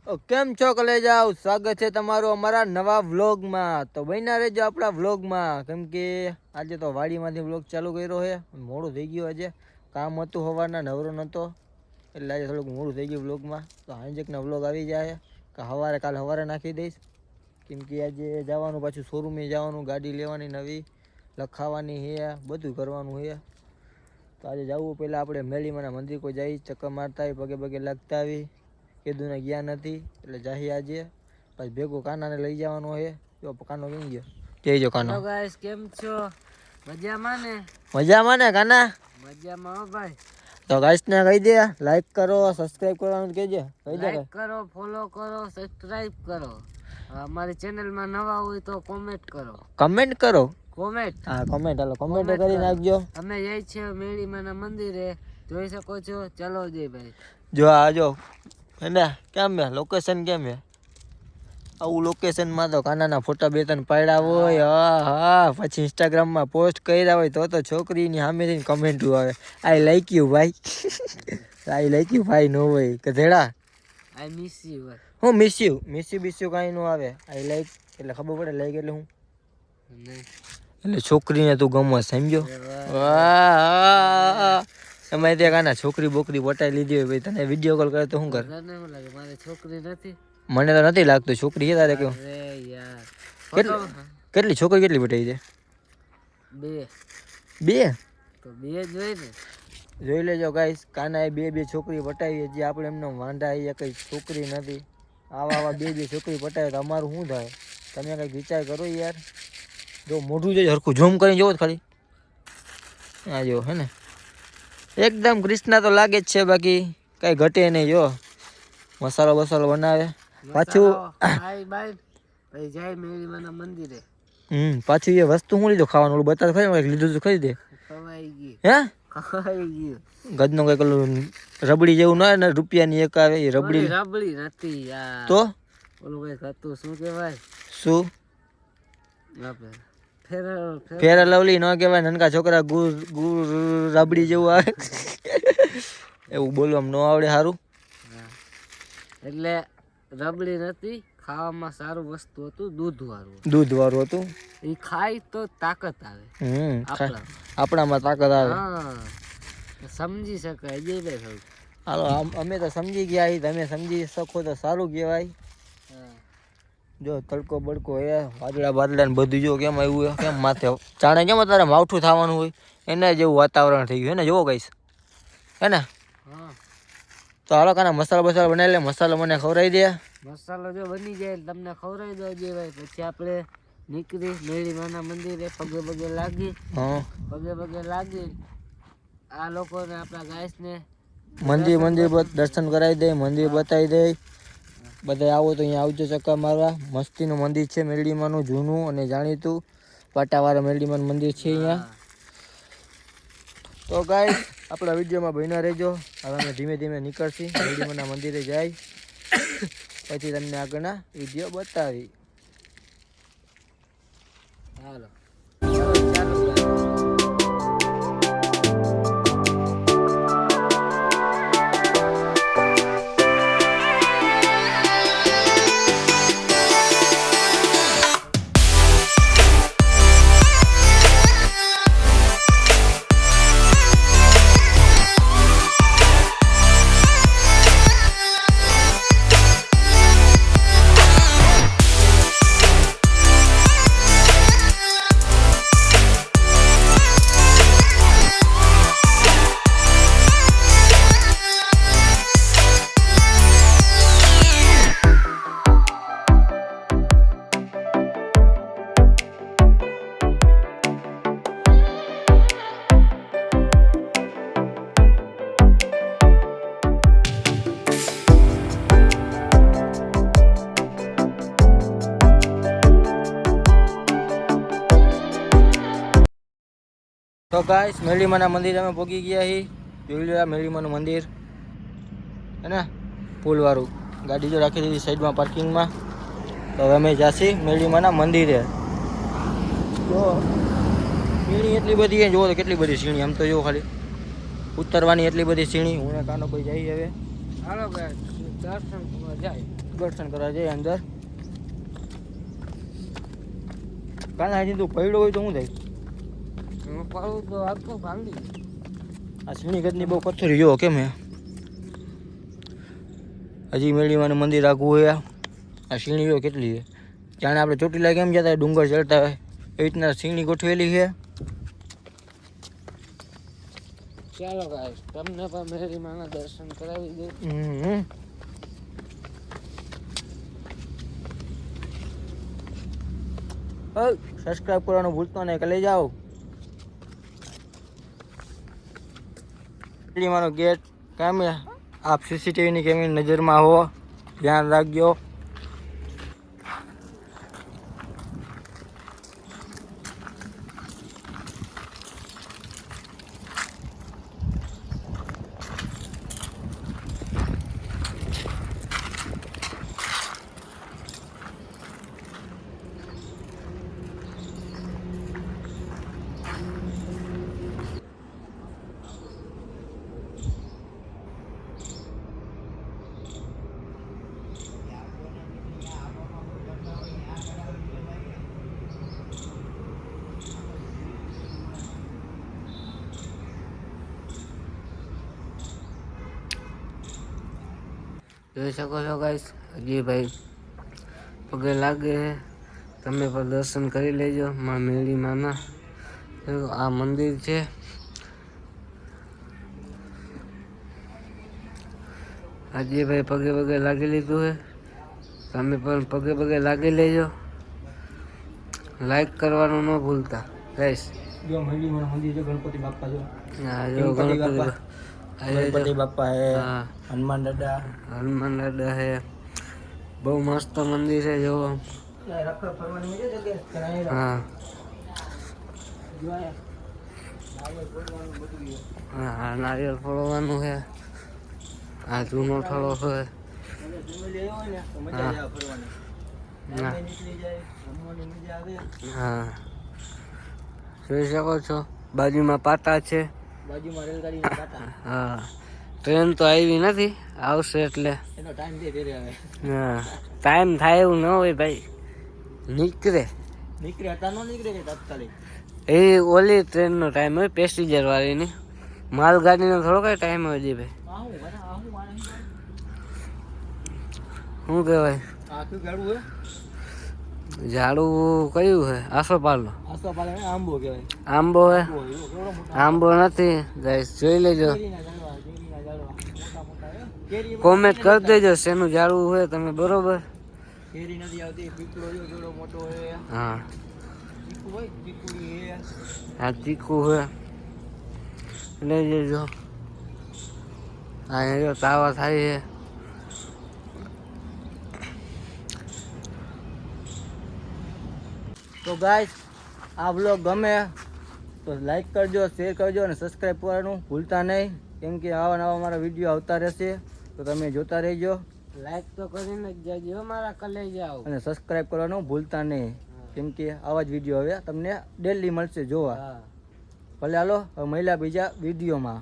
કેમ છો કલેજાઓ, સ્વાગત છે તમારું અમારા નવા વ્લોગમાં. તો બન્યા રહેજો આપણા વ્લોગમાં, કેમ કે આજે તો વાડીમાંથી વ્લોગ ચાલુ કર્યો છે. મોડું થઈ ગયું, આજે કામ હતું સવારના, નવરો નહોતો એટલે આજે થોડુંક મોડું થઈ ગયું વ્લોગમાં. તો હાંજેકના વ્લોગ આવી જાય કે કાલ સવારે નાખી દઈશ, કેમ કે આજે જવાનું પાછું શોરૂમે જવાનું, ગાડી લેવાની નવી, લખાવાની છે, બધું કરવાનું છે. તો આજે જવું પહેલાં આપણે મેળીમાના મંદિર કોઈ જઈ ચક્કર મારતા આવી, પગે પગે લાગતા આવી. કીધું ને ગયા નથી એટલે જાહી આજે. પછી ભેગો કાનાને લઈ જવાનો છે. જો કાનો કઈ ગયો, કહેજો કાનો. હેલો ગાઈસ, કેમ છો? મજામાં ને? મજામાં ને કાના? મજામાં હો ભાઈ. તો ગાઈસ ને કહી દે લાઈક કરો, સબસ્ક્રાઇબ કરવાનું કહેજે. કહી દે લાઈક કરો, ફોલો કરો, સબસ્ક્રાઇબ કરો. અમારી ચેનલમાં નવા હોય તો કોમેન્ટ કરો. કમેન્ટ કરો. કોમેન્ટ? હા કમેન્ટ, હાલો કમેન્ટ કરી નાખજો. અમે જઈ છે મેળીમાના મંદિરે, જોઈ શકો છો. ચાલો જય ભાઈ. જો આ જો એને કેમ હે લોકેશન, કેમ હે આવું લોકેશનમાં તો કાનાના ફોટા બે ત્રણ પાડ્યા હોય. હા પછી ઇન્સ્ટાગ્રામમાં પોસ્ટ કર્યા હોય તો છોકરીની સામેથી કમેન્ટ આવે, આઈ લાઈક યુ ભાઈ. આઈ લાઈક યુ ભાઈ નો હોય કે ધેડા આઈ મિસ યુ ભાઈ. હું મિસ યુ કાંઈ ન આવે. આઈ લાઈક એટલે ખબર પડે, લાઈક એટલે હું એટલે છોકરીને તું ગમે, સમજો. વાહ એમાં ત્યાં કાના છોકરી બોકરી પટાઈ લીધી હોય, ભાઈ તને વિડીયો કોલ કરે તો શું કર? મારે છોકરી નથી. મને તો નથી લાગતું છોકરી છે તારે. કેવું કેટલી છોકરી કેટલી પટાઈ છે? બે તો બે જોઈ ને, જોઈ લેજો ગાઈસ. કાનાએ બે છોકરી પટાવી, જે આપણે એમને વાંઢા એ કઈ છોકરી નથી. આવા બે છોકરી પટાવે તો અમારું શું થાય? તમે કઈક વિચાર કરો યાર. જો મોઢું જોઈ હરખું ઝૂમ કરીને જોવો ખાલી. આ જો હે ને એકદમ કૃષ્ણા તો લાગે જ છે, બાકી કઈ ઘટે નહીં. જો મસાલો બસાલો બનાવે પાછું. જય મેળીમાના મંદિરે. પાછું એ વસ્તુ શું લીધું ખાવાનું? ઓલું બતા ખરી લીધું તો ખરી દે. ખવાઈ ગયું. હે ખવાઈ ગયું. ગદનું કઈક ઓલું રબડી જેવું ના ને રૂપિયાની એક આવે એ રબડી. રબડી નથી યાર, તો ઓલું કઈક હતું, શું કહેવાય? શું? ફેર લવલી ન કહેવાય, નનકા છોકરા ગુર રબડી જેવું આવે. એવું બોલવા ન આવડે સારું. એટલે રબડી નથી, ખાવામાં સારું વસ્તુ હતું, દૂધ વાળું હતું. એ ખાય તો તાકાત આવે. આપણામાં તાકાત આવે. સમજી શકાય જય ભાઈ થોડું. હાલો અમે તો સમજી ગયા, તમે સમજી શકો તો સારું કહેવાય. જો તડકો બડકો હે, વાદળા બાદળા ને બધું જો કેમ આવ્યું, કેમ માથે જાણે કેમ તારે માવઠું થવાનું હોય એના જેવું વાતાવરણ થઈ ગયું હે ને. જોવો ગઈશ હે ને. તો હાલો કાના મસાલો બસાલો બનાવી લે. મસાલો મને ખવડાવી દે. મસાલો જો બની જાય તમને ખવડાવી દો જે ભાઈ. પછી આપણે નીકળી મેળીમાના મંદિરે, પગે પગે લાગી. પગે પગે લાગી આ લોકોને, આપણા ગાયસને મંદિર દર્શન કરાવી દે, મંદિર બતાવી દે. બધા આવો તો અહીંયા આવજો ચક્કર મારવા. મસ્તીનું મંદિર છે મેરડીમાનું, જૂનું અને જાણીતું પાટાવાળા મેરડીમાનું મંદિર છે અહીંયા. તો ગાઈસ આપણા વિડીયોમાં બન્યા રહેજો. હવે અમે ધીમે ધીમે નીકળશી, મેરડીમાના મંદિરે જાય પછી તમને આગળના વિડીયો બતાવી. હાલો. તો ગાઈસ મેરડીમાના મંદિર અમે પહોંચી ગયા છીએ. જોઈ લો મેરડીમાનું મંદિર હે ને, પુલવાળું. ગાડી જો રાખી દીધી સાઈડમાં પાર્કિંગમાં. તો હવે અમે જાસી મેરડીમાના મંદિરે. જો સીણી એટલી બધી છે, જુઓ તો કેટલી બધી સીણી. આમ તો જો ખાલી ઉતરવાની એટલી બધી સીણી. હું કાનો કોઈ જાય હવે. હાલો ભાઈ દર્શન કરવા જાય. દર્શન કરવા જઈએ અંદર. કાના હજી તું પડ્યો હોય તો શું થાય? હું પાડું તો આખું ભાંગી. આ સીણી ગદની બહુ પથ્થરી જો કેમ હે? હજી મેળીમાનું મંદિર આખું હોય. આ સીણીઓ કેટલી છે? જાણે આપણે ચોટીલા કેમ જતા હોય ડુંગર ચડતા હોય એવી રીતના સીણી ગોઠવેલી છે. ચાલો ગાઈસ, તમને પણ મેરી માના દર્શન કરાવી દઉં. સબસ્ક્રાઇબ કરવાનું ભૂલતો નહીં કે લઈ જાઓ. મેળીમાનો ગેટ કેમ આપ સીસીટીવીની કેમેરાની નજરમાં હો, ધ્યાન રાખજો. જોઈ શકો છો ગાઈસ, હજી ભાઈ પગે લાગે છે. તમે પણ દર્શન કરી લેજો માં મેળી માના. આ મંદિર છે. હજી ભાઈ પગે પગે લાગી લીધું છે. તમે પણ પગે પગે લાગી લેજો. લાઈક કરવાનું ન ભૂલતા ગાઈસ. જો મેળીમાનું મંદિર છે, ગણપતિ બાપ્પા જો. હા જો ગણપતિ બાપ્પા હે, હા હનુમાન દાદા. હનુમાન દાદા હે. બહુ મસ્ત મંદિર છે જો. હા હા નારિયેળ ફોડવાનું છે. આ જૂનો થળો છે. હા જોઈ શકો છો, બાજુમાં પાટા છે. બાજુમાં રેલગાડીના પાટા. હા ટ્રેન તો આવી નથી, આવશે એટલે. એનો ટાઈમ દે ત્યારે આવે. હા ટાઈમ થાય એવું ન હોય ભાઈ, નીકળે હતા નો નીકળે કે તાત્કાલિક. એ ઓલી ટ્રેનનો ટાઈમ હોય, પેસેન્જર વાળીની. માલગાડીનો થોડો કઈ ટાઈમ હોય જી ભાઈ. શું કહેવાય? આખું ગાડું હે. ઝાડું કયું છે? આસોપાલનો. આસોપાલવ આંબો કહેવાય. આંબો હે? આંબો નથી ગાઈસ, જોઈ લેજો. કોમેન્ટ કરી દેજો શેનું ઝાડવું હોય તમે, બરોબર? કેરી નથી આવતી, પીપળો જો જોડો મોટો હે. હા ચીકુ હોય, ચીકુડી હે. આ ચીકુ હે, લઈ લેજો. હા જો તાવા થાય છે. તો ગાઈસ, આ બ્લોગ ગમે તો લાઈક કરજો, શેર કરજો અને સબસ્ક્રાઈબ કરવાનું ભૂલતા નહીં. કેમ કે આવા નવા મારા વિડીયો આવતા રહેશે તો તમે જોતા રહેજો. લાઈક તો કરીને જ જાજો મારા કલેજાઓ. અને સબસ્ક્રાઈબ કરવાનું ભૂલતા નહીં. કેમ કે આવા જ વિડીયો હવે તમને ડેલી મળશે જોવા. ભલે હાલો હવે મળ્યા બીજા વિડીયોમાં.